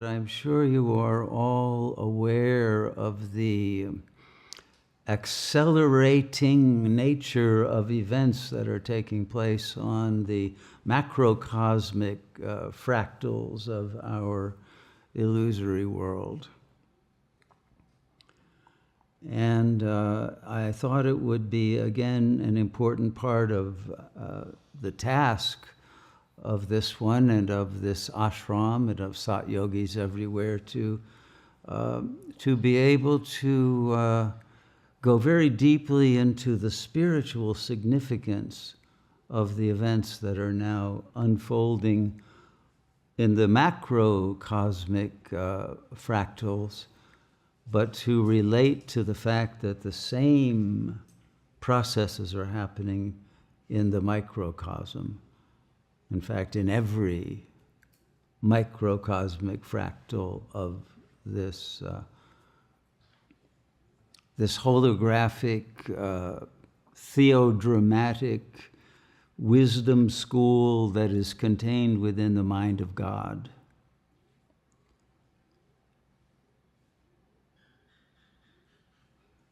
I'm sure you are all aware of the accelerating nature of events that are taking place on the macrocosmic fractals of our illusory world. And I thought it would be, again, an important part of the task of this one and of this ashram and of Sat yogis everywhere to be able to go very deeply into the spiritual significance of the events that are now unfolding in the macrocosmic fractals, but to relate to the fact that the same processes are happening in the microcosm. In fact, in every microcosmic fractal of this this holographic, theodramatic wisdom school that is contained within the mind of God.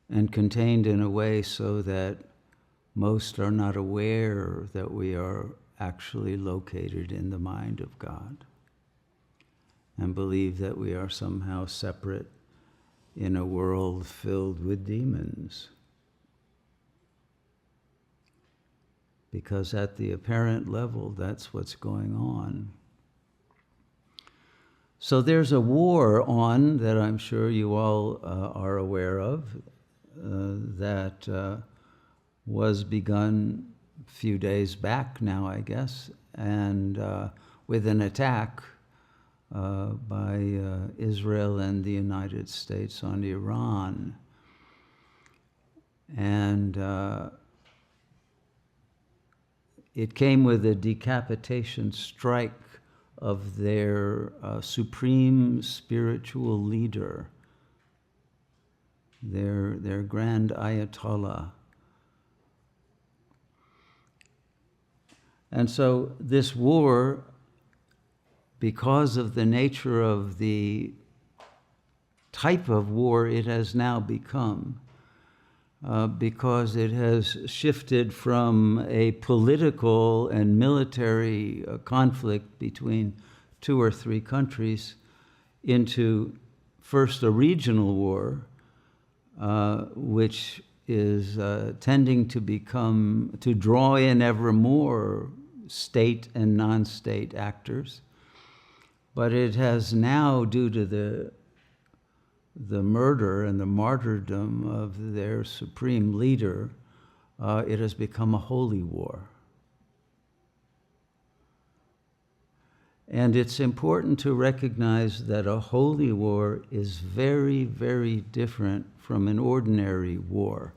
And contained in a way so that most are not aware that we are actually located in the mind of God and believe that we are somehow separate in a world filled with demons. Because at the apparent level, that's what's going on. So there's a war on that I'm sure you all are aware of that was begun a few days back now, I guess, and with an attack by Israel and the United States on Iran. And it came with a decapitation strike of their supreme spiritual leader, their grand Ayatollah. And so this war, because of the nature of the type of war it has now become, because it has shifted from a political and military conflict between 2 or 3 countries into first a regional war, which is tending to draw in ever more state and non-state actors. But it has now, due to the murder and the martyrdom of their supreme leader, it has become a holy war. And it's important to recognize that a holy war is very, very different from an ordinary war,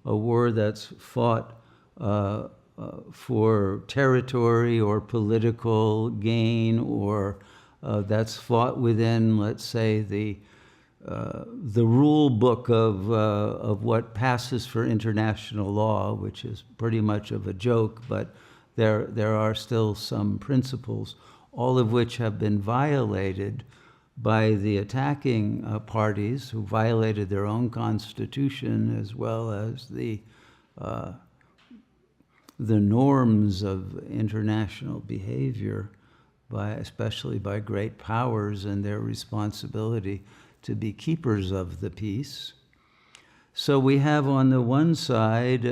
a war that's fought for territory or political gain, or that's fought within, let's say, the rule book of what passes for international law, which is pretty much of a joke, but there are still some principles, all of which have been violated by the attacking parties who violated their own constitution as well as the norms of international behavior, especially by great powers and their responsibility to be keepers of the peace. So we have on the one side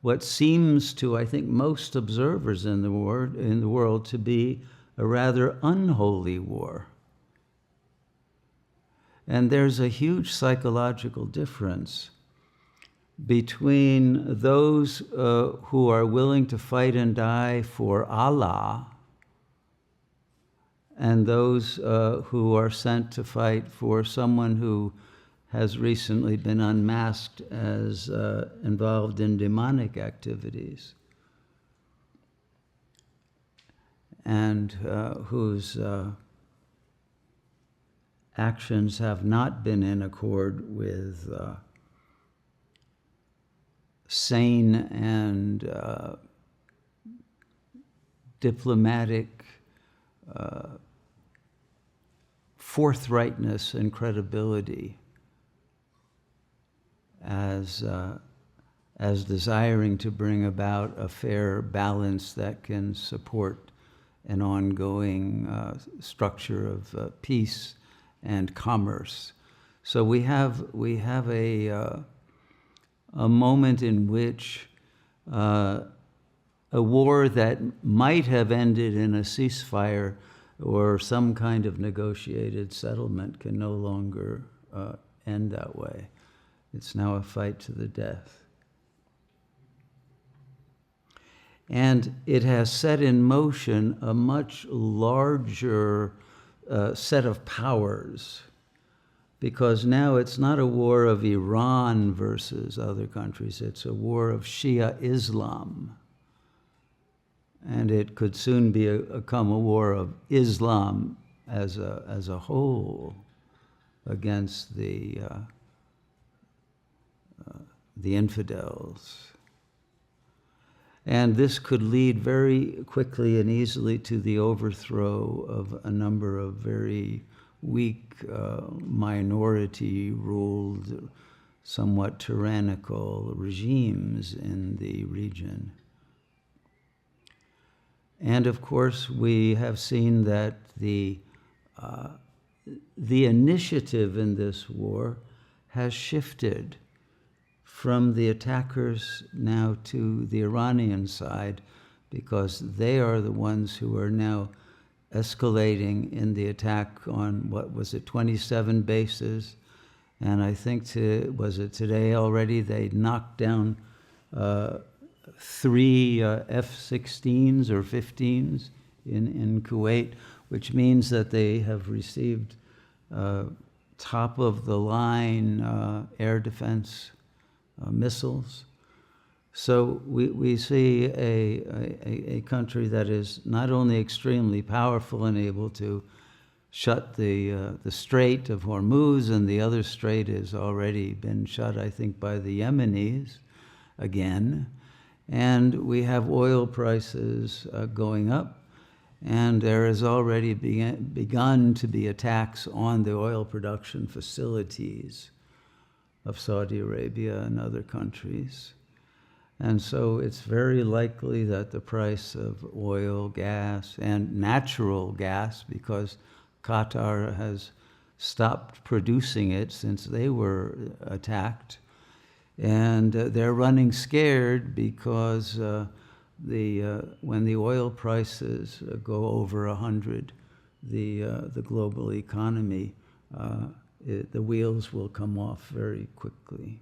what seems to, I think, most observers in the world to be a rather unholy war. And there's a huge psychological difference between those who are willing to fight and die for Allah and those who are sent to fight for someone who has recently been unmasked as involved in demonic activities, and whose actions have not been in accord with sane and diplomatic forthrightness and credibility as desiring to bring about a fair balance that can support an ongoing structure of peace and commerce. So we have a moment in which a war that might have ended in a ceasefire or some kind of negotiated settlement can no longer end that way. It's now a fight to the death. And it has set in motion a much larger set of powers, because now it's not a war of Iran versus other countries, it's a war of Shia Islam. And it could soon become a war of Islam as a whole against the infidels. And this could lead very quickly and easily to the overthrow of a number of very weak, minority-ruled, somewhat tyrannical regimes in the region. And of course, we have seen that the initiative in this war has shifted from the attackers now to the Iranian side, because they are the ones who are now escalating in the attack on, 27 bases. And I think, was it today already, they knocked down 3 F-16s or 15s in Kuwait, which means that they have received top-of-the-line air defense missiles. So we see a country that is not only extremely powerful and able to shut the Strait of Hormuz, and the other strait has already been shut, I think, by the Yemenis again. And we have oil prices going up, and there has already begun to be attacks on the oil production facilities of Saudi Arabia and other countries. And so it's very likely that the price of oil, gas, and natural gas, because Qatar has stopped producing it since they were attacked, and they're running scared because when the oil prices go over 100, the global economy, the wheels will come off very quickly.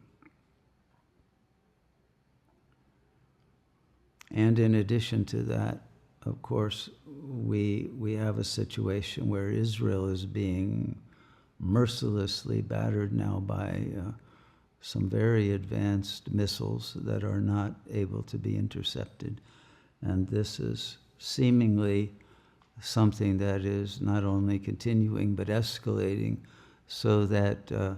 And in addition to that, of course, we have a situation where Israel is being mercilessly battered now by some very advanced missiles that are not able to be intercepted. And this is seemingly something that is not only continuing but escalating, so that the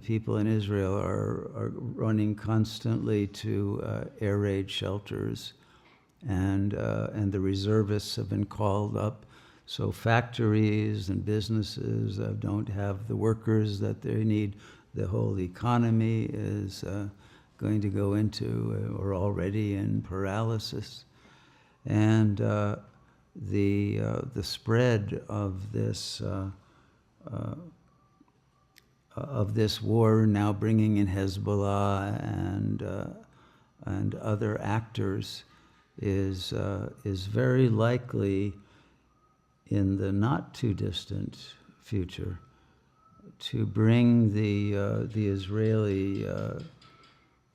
people in Israel are running constantly to air raid shelters, and the reservists have been called up. So factories and businesses don't have the workers that they need. The whole economy is going to go into, or already in, paralysis. And the spread of this war, now bringing in Hezbollah and other actors, is very likely in the not too distant future to bring the Israeli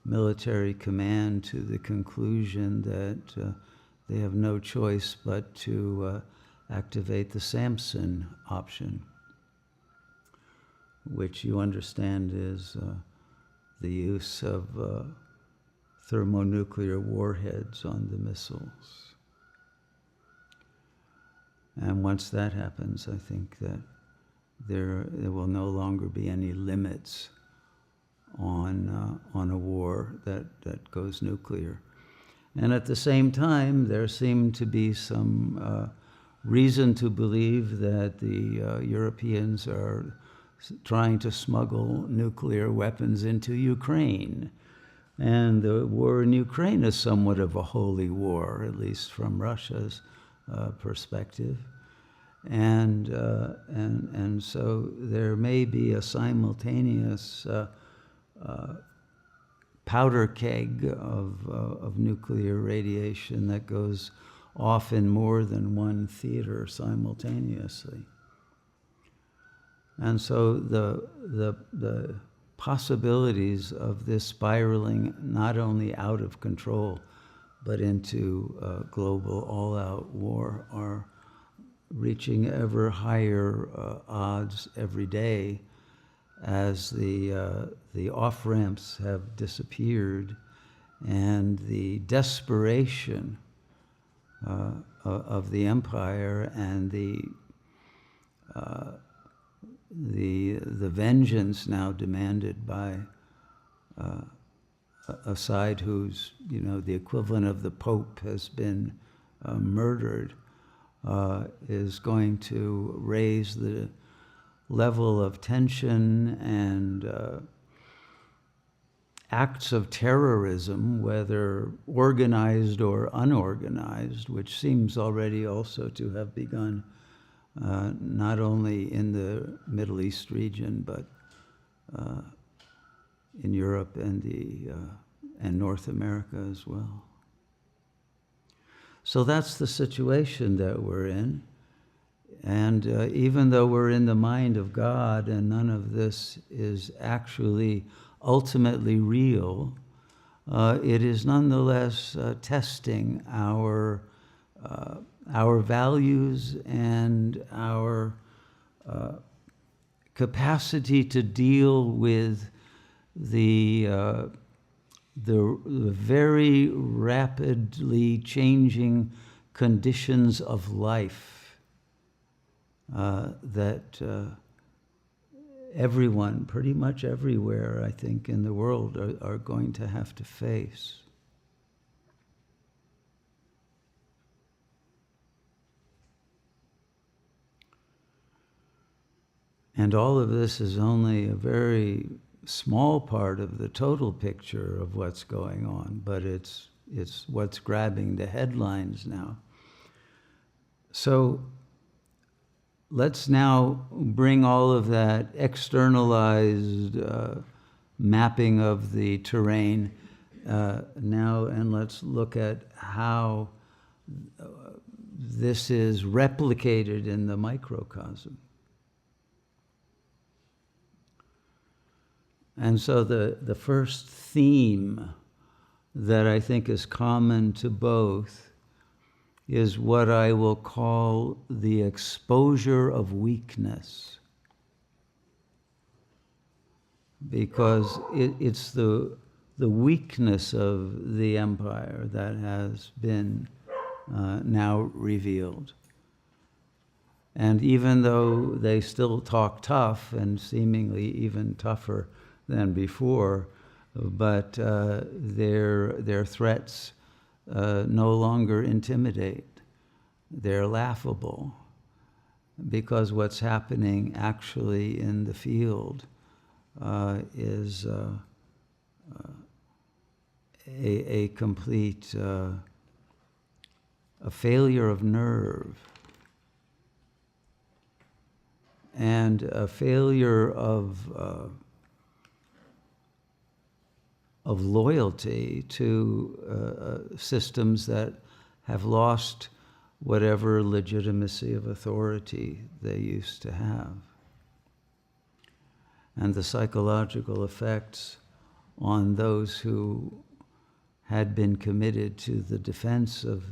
military command to the conclusion that they have no choice but to activate the Samson option, which you understand is the use of thermonuclear warheads on the missiles. And once that happens, I think that there will no longer be any limits on a war that goes nuclear. And at the same time, there seem to be some reason to believe that the Europeans are trying to smuggle nuclear weapons into Ukraine. And the war in Ukraine is somewhat of a holy war, at least from Russia's perspective. And so there may be a simultaneous powder keg of nuclear radiation that goes off in more than one theater simultaneously. And so the possibilities of this spiraling not only out of control, but into global all-out war are reaching ever higher odds every day as the off-ramps have disappeared and the desperation of the empire and the vengeance now demanded by a side whose, the equivalent of the Pope has been murdered, is going to raise the level of tension and acts of terrorism, whether organized or unorganized, which seems already also to have begun not only in the Middle East region, but in Europe and North America as well. So that's the situation that we're in. And even though we're in the mind of God and none of this is actually ultimately real, it is nonetheless testing our values and our capacity to deal with the very rapidly changing conditions of life that everyone, pretty much everywhere, I think, in the world are going to have to face. And all of this is only a very small part of the total picture of what's going on, but it's what's grabbing the headlines now. So let's now bring all of that externalized mapping of the terrain now, and let's look at how this is replicated in the microcosm. And so the first theme that I think is common to both is what I will call the exposure of weakness. Because it's the weakness of the empire that has been now revealed. And even though they still talk tough and seemingly even tougher than before, but their threats no longer intimidate. They're laughable, because what's happening actually in the field is a complete a failure of nerve and a failure of loyalty to systems that have lost whatever legitimacy of authority they used to have. And the psychological effects on those who had been committed to the defense of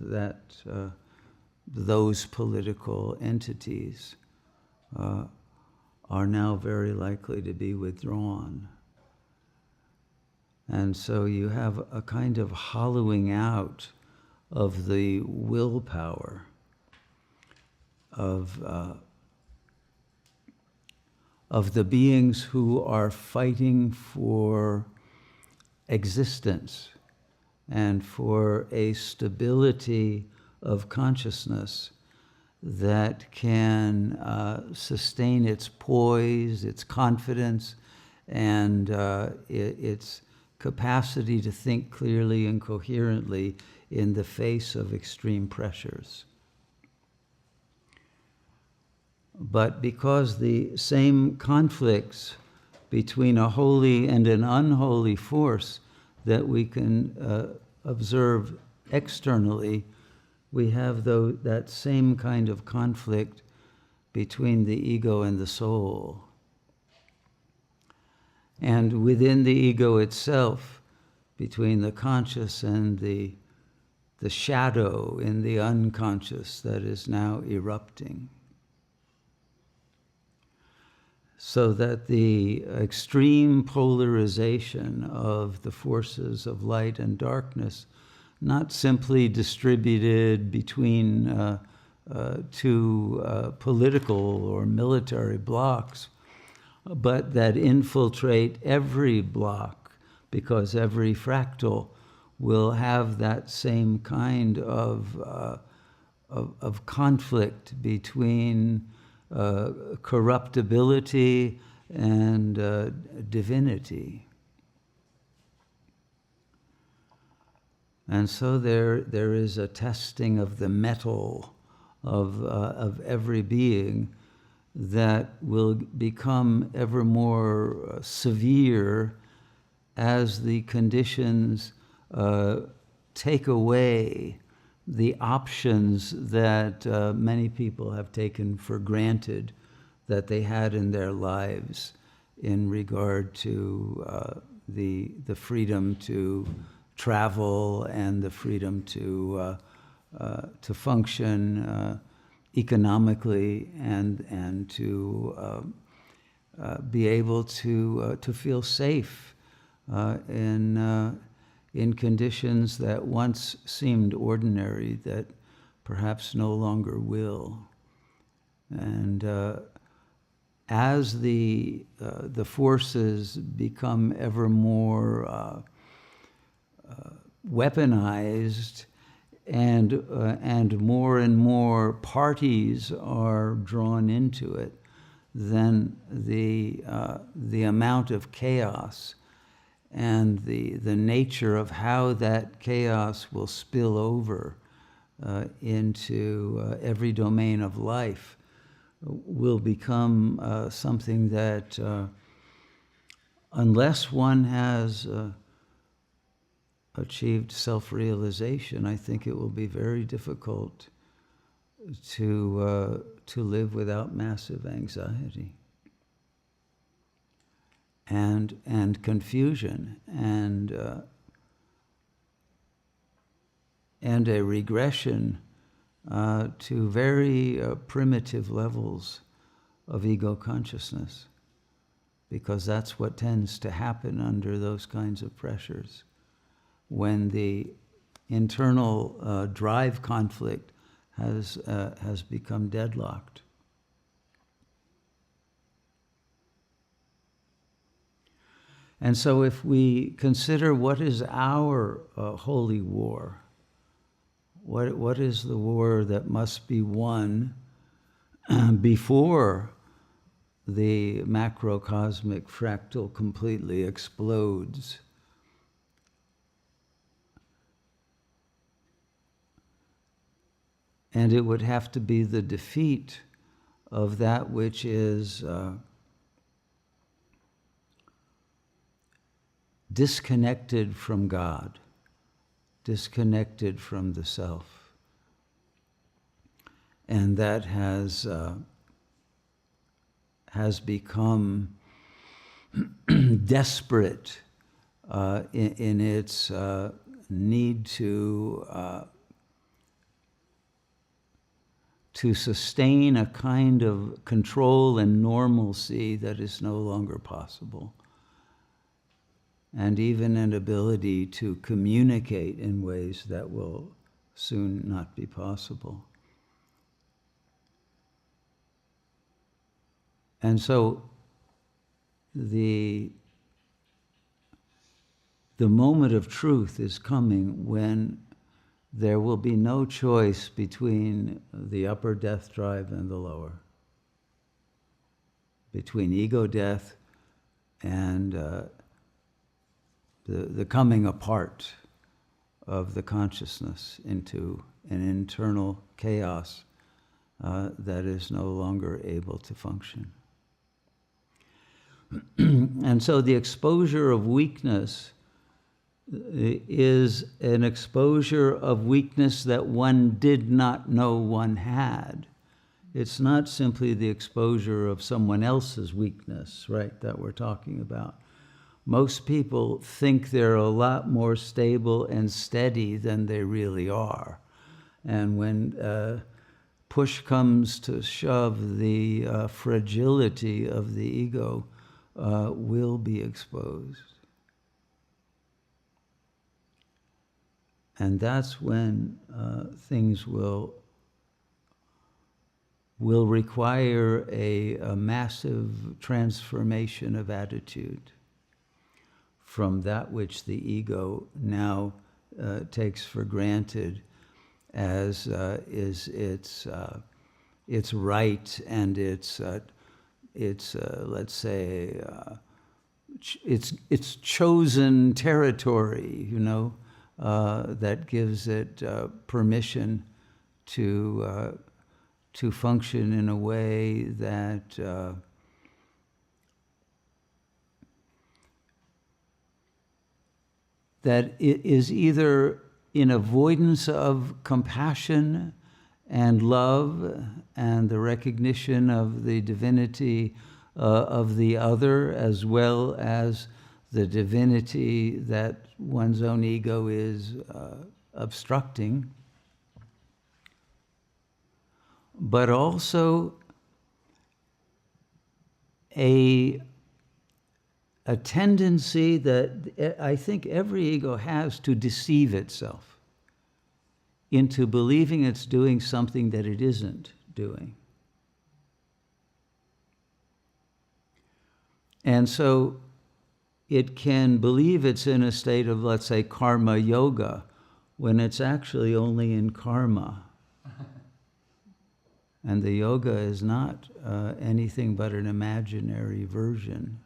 those political entities are now very likely to be withdrawn. And so you have a kind of hollowing out of the willpower of the beings who are fighting for existence and for a stability of consciousness that can sustain its poise, its confidence, and its capacity to think clearly and coherently in the face of extreme pressures. But because the same conflicts between a holy and an unholy force that we can observe externally, we have that same kind of conflict between the ego and the soul. And within the ego itself, between the conscious and the shadow in the unconscious that is now erupting. So that the extreme polarization of the forces of light and darkness, not simply distributed between two political or military blocks, but that infiltrate every block, because every fractal will have that same kind of conflict between corruptibility and divinity. And so there is a testing of the metal of every being that will become ever more severe as the conditions take away the options that many people have taken for granted that they had in their lives in regard to the freedom to travel and the freedom to function economically and to be able to feel safe in conditions that once seemed ordinary that perhaps no longer will. And as the forces become ever more weaponized and more parties are drawn into it, then the amount of chaos and the nature of how that chaos will spill over into every domain of life will become something that, unless one has achieved self-realization, I think it will be very difficult to live without massive anxiety and confusion and a regression to very primitive levels of ego consciousness, because that's what tends to happen under those kinds of pressures. When the internal drive conflict has become deadlocked. And so if we consider what is our holy war, what is the war that must be won before the macrocosmic fractal completely explodes? And it would have to be the defeat of that which is disconnected from God, disconnected from the self, and that has become desperate in its need to sustain a kind of control and normalcy that is no longer possible, and even an ability to communicate in ways that will soon not be possible. And so the moment of truth is coming when there will be no choice between the upper death drive and the lower, between ego death and the coming apart of the consciousness into an internal chaos that is no longer able to function. And so the exposure of weakness is an exposure of weakness that one did not know one had. It's not simply the exposure of someone else's weakness, right, that we're talking about. Most people think they're a lot more stable and steady than they really are. And when push comes to shove, the fragility of the ego will be exposed. And that's when things will require a massive transformation of attitude from that which the ego now takes for granted as is its right and its let's say its chosen territory, you know, that gives it permission to function in a way that that it is either in avoidance of compassion and love and the recognition of the divinity of the other, as well as the divinity that one's own ego is obstructing, but also a tendency that I think every ego has to deceive itself into believing it's doing something that it isn't doing. And so it can believe it's in a state of, let's say, karma yoga, when it's actually only in karma. And the yoga is not anything but an imaginary version,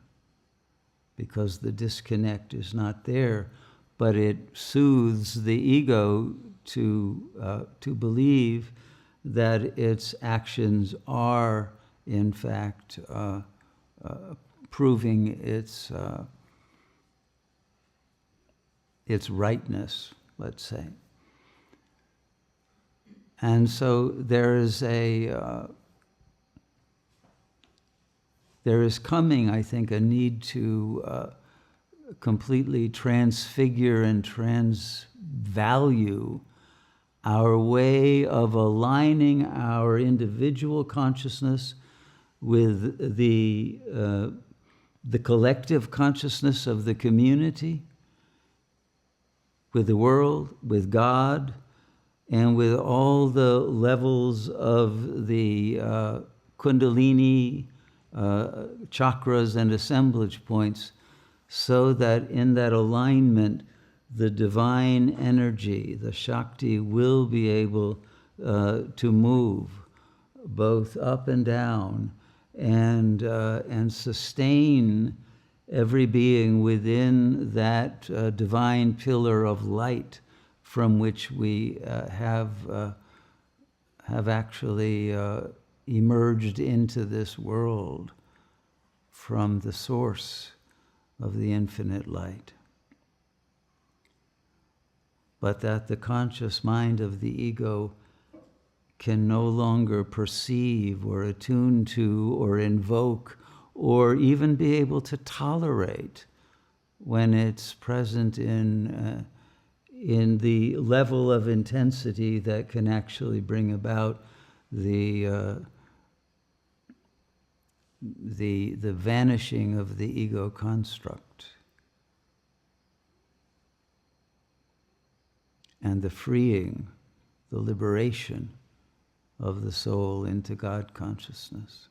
because the disconnect is not there, but it soothes the ego to believe that its actions are, in fact, proving its rightness, let's say. And so there is coming, I think, a need to completely transfigure and transvalue our way of aligning our individual consciousness with the collective consciousness of the community, with the world, with God, and with all the levels of the Kundalini chakras and assemblage points, so that in that alignment, the divine energy, the Shakti, will be able to move both up and down and sustain every being within that divine pillar of light from which we have actually emerged into this world from the source of the infinite light. But that the conscious mind of the ego can no longer perceive or attune to or invoke or even be able to tolerate when it's present in the level of intensity that can actually bring about the vanishing of the ego construct and the freeing, the liberation of the soul into God consciousness.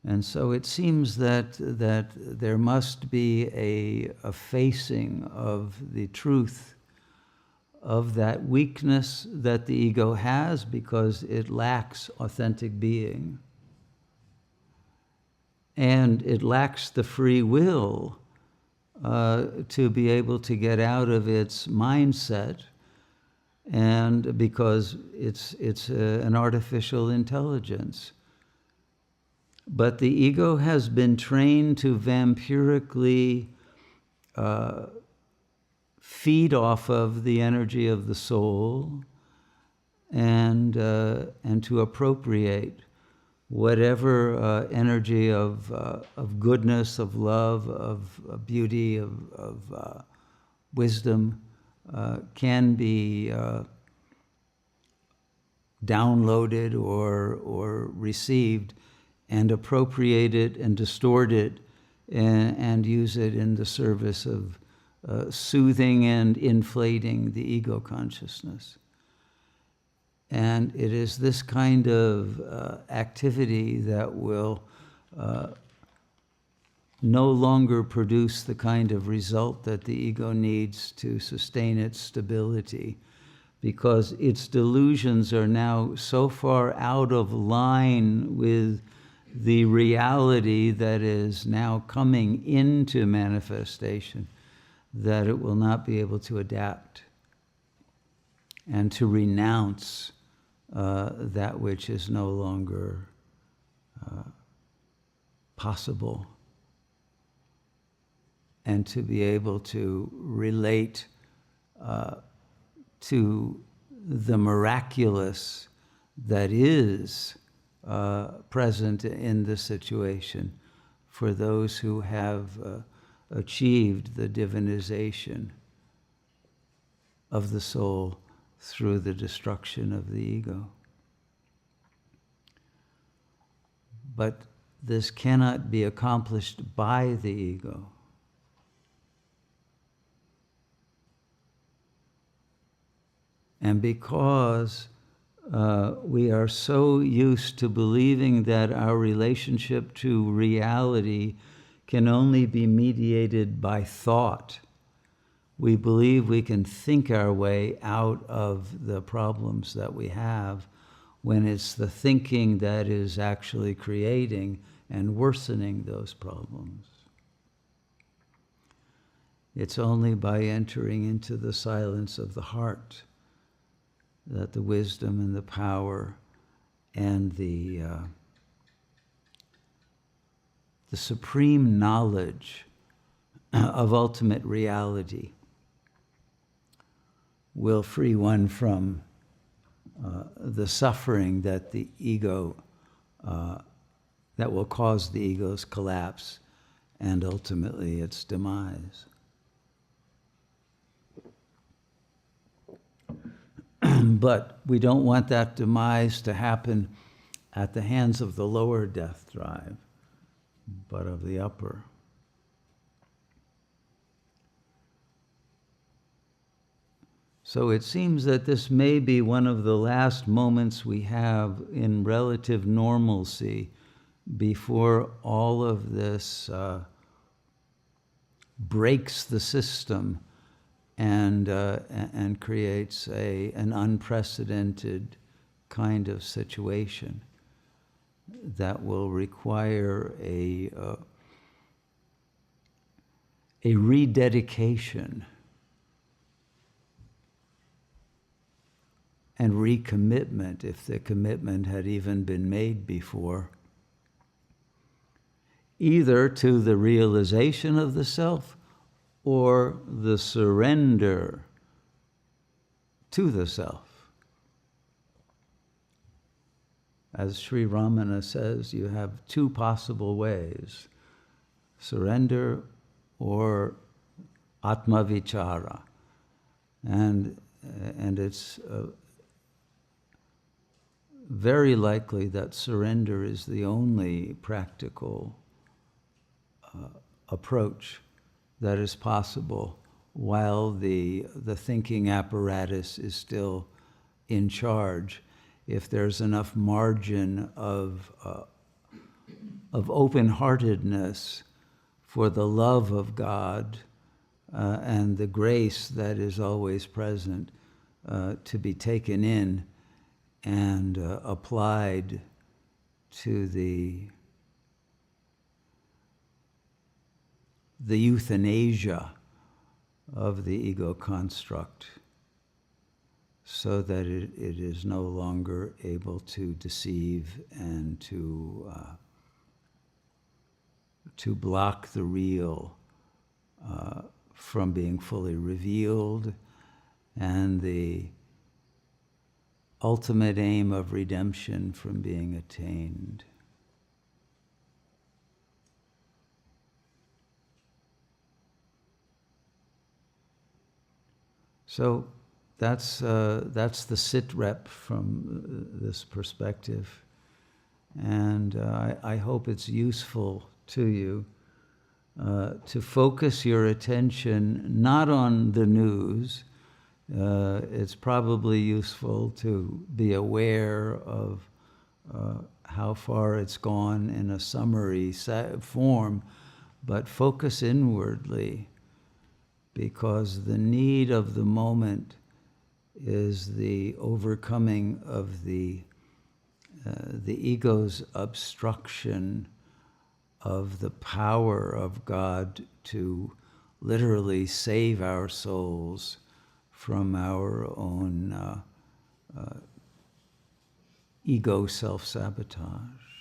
And so it seems that there must be a facing of the truth of that weakness that the ego has because it lacks authentic being. And it lacks the free will to be able to get out of its mindset, and because it's an artificial intelligence. But the ego has been trained to vampirically feed off of the energy of the soul and to appropriate whatever energy of goodness, of love, of beauty, of wisdom can be downloaded or received, and appropriate it and distort it and use it in the service of soothing and inflating the ego consciousness. And it is this kind of activity that will no longer produce the kind of result that the ego needs to sustain its stability, because its delusions are now so far out of line with the reality that is now coming into manifestation that it will not be able to adapt and to renounce that which is no longer possible, and to be able to relate to the miraculous that is present in the situation for those who have achieved the divinization of the soul through the destruction of the ego. But this cannot be accomplished by the ego. And because we are so used to believing that our relationship to reality can only be mediated by thought, we believe we can think our way out of the problems that we have, when it's the thinking that is actually creating and worsening those problems. It's only by entering into the silence of the heart that the wisdom and the power and the supreme knowledge of ultimate reality will free one from the suffering that the ego, that will cause the ego's collapse and ultimately its demise. But we don't want that demise to happen at the hands of the lower death drive, but of the upper. So it seems that this may be one of the last moments we have in relative normalcy before all of this breaks the system and creates an unprecedented kind of situation that will require a rededication and recommitment, if the commitment had even been made before, either to the realization of the self or the surrender to the self. As Sri Ramana says, you have two possible ways: surrender or atma vichara. And it's very likely that surrender is the only practical approach that is possible while the thinking apparatus is still in charge. If there's enough margin of of open-heartedness for the love of God and the grace that is always present to be taken in and applied to the euthanasia of the ego construct, so that it is no longer able to deceive and to block the real from being fully revealed, and the ultimate aim of redemption from being attained. So that's the sit rep from this perspective, and I hope it's useful to you to focus your attention not on the news. It's probably useful to be aware of how far it's gone in a summary form, but focus inwardly, because the need of the moment is the overcoming of the ego's obstruction of the power of God to literally save our souls from our own ego self-sabotage.